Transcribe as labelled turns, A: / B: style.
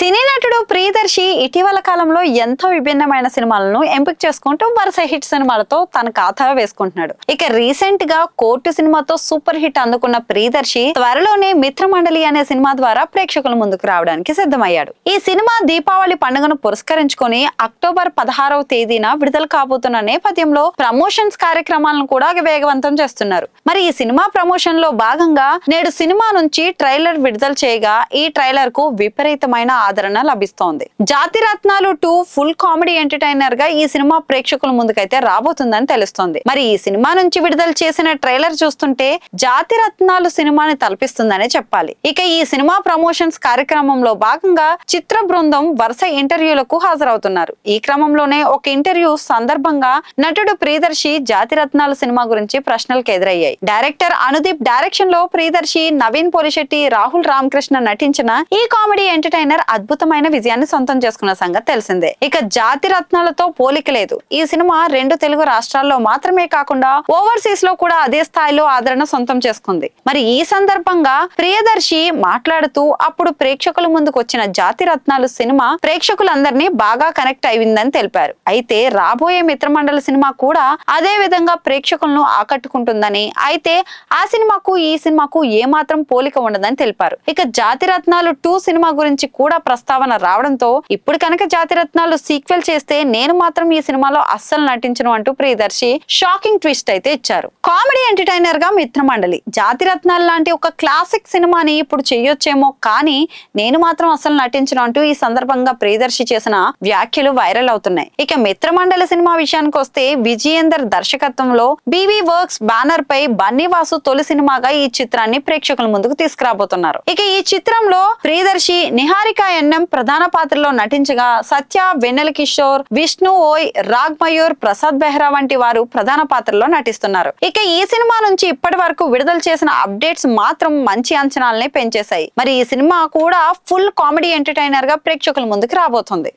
A: సినీ నటుడు ప్రియదర్శి ఇటీవల కాలంలో ఎంతో విభిన్నమైన సినిమాలను ఎంపిక చేసుకుంటూ వరుస హిట్ సినిమాలతో తన ఖాతా వేసుకుంటున్నాడు. ఇక రీసెంట్ గా కోర్టు సినిమాతో సూపర్ హిట్ అందుకున్న ప్రియదర్శి త్వరలోనే మిత్రమండలి అనే సినిమా ద్వారా ప్రేక్షకుల ముందుకు రావడానికి సిద్ధమయ్యాడు. ఈ సినిమా దీపావళి పండుగను పురస్కరించుకొని అక్టోబర్ 16వ తేదీన విడుదల కాబోతున్న నేపథ్యంలో ప్రమోషన్స్ కార్యక్రమాలను కూడా వేగవంతం చేస్తున్నారు. మరి ఈ సినిమా ప్రమోషన్ లో భాగంగా నేడు సినిమా నుంచి ట్రైలర్ విడుదల చేయగా ఈ ట్రైలర్ కు విపరీతమైన ఆదరణ లభిస్తోంది. జాతిరత్నాలు 2 ఫుల్ కామెడీ ఎంటర్టైనర్ గా ఈ సినిమా ప్రేక్షకుల ముందుకైతే రాబోతుందని తెలుస్తోంది. మరి ఈ సినిమా నుంచి విడుదల చేసిన ట్రైలర్ చూస్తుంటే జాతిరత్నాలు సినిమాని తలపిస్తుందనే చెప్పాలి. ఇక ఈ సినిమా ప్రమోషన్స్ కార్యక్రమంలో భాగంగా చిత్ర బృందం వరుస ఇంటర్వ్యూలకు హాజరవుతున్నారు. ఈ క్రమంలోనే ఒక ఇంటర్వ్యూ సందర్భంగా నటుడు ప్రియదర్శి జాతిరత్నాలు సినిమా గురించి ప్రశ్నలకు ఎదురయ్యాయి. డైరెక్టర్ అనుదీప్ డైరెక్షన్ లో ప్రియదర్శి, నవీన్ పోలిశెట్టి, రాహుల్ రామకృష్ణ నటించిన ఈ కామెడీ ఎంటర్టైనర్ అద్భుతమైన విజయాన్ని సొంతం చేసుకున్న సంగతి తెలిసిందే. ఇక జాతిరత్నాలతో పోలిక లేదు. ఈ సినిమా 2 తెలుగు రాష్ట్రాల్లో మాత్రమే కాకుండా ఓవర్సీస్ లో కూడా అదే స్థాయిలో ఆదరణ సొంతం చేసుకుంది. మరి ఈ సందర్భంగా ప్రియదర్శి మాట్లాడుతూ అప్పుడు ప్రేక్షకుల ముందుకు వచ్చిన జాతిరత్నాలు సినిమా ప్రేక్షకులందరినీ బాగా కనెక్ట్ అయిందని తెలిపారు. అయితే రాబోయే మిత్రమండలి సినిమా కూడా అదే విధంగా ప్రేక్షకులను ఆకట్టుకుంటుందని, అయితే ఆ సినిమాకు ఈ సినిమాకు ఏమాత్రం పోలిక ఉండదని తెలిపారు. ఇక జాతిరత్నాలు 2 సినిమా గురించి కూడా ప్రస్తావన రావడంతో ఇప్పుడు కనుక జాతిరత్నాలు సీక్వెల్ చేస్తే నేను మాత్రం ఈ సినిమాలో అస్సలు నటించను అంటూ ప్రియదర్శి షాకింగ్ ట్విస్ట్ అయితే ఇచ్చారు. కామెడీ ఎంటర్టైనర్ గా మిత్రమండలి, జాతిరత్నాలు లాంటి ఒక క్లాసిక్ సినిమాని ఇప్పుడు చేయొచ్చేమో కానీ నేను మాత్రం అస్సలు నటించను అంటూ ఈ సందర్భంగా ప్రియదర్శి చేసిన వ్యాఖ్యలు వైరల్ అవుతున్నాయి. ఇక మిత్రమండలి సినిమా విషయానికి వస్తే విజయేందర్ దర్శకత్వంలో బీవీ వర్క్స్ బ్యానర్ పై బన్నీవాసు తొలి సినిమాగా ఈ చిత్రాన్ని ప్రేక్షకుల ముందుకు తీసుకురాబోతున్నారు. ఇక ఈ చిత్రంలో ప్రియదర్శి, నిహారిక ఎన్ఎం ప్రధాన పాత్రలో నటించగా సత్య, వెన్నెల కిషోర్, విష్ణు ఓయ్, రాగ్ మయూర్, ప్రసాద్ బెహ్రా వంటి వారు ప్రధాన పాత్రలో నటిస్తున్నారు. ఇక ఈ సినిమా నుంచి ఇప్పటి వరకు విడుదల చేసిన అప్డేట్స్ మాత్రం మంచి అంచనాలనే పెంచేశాయి. మరి ఈ సినిమా కూడా ఫుల్ కామెడీ ఎంటర్టైనర్ గా ప్రేక్షకుల ముందుకు రాబోతుంది.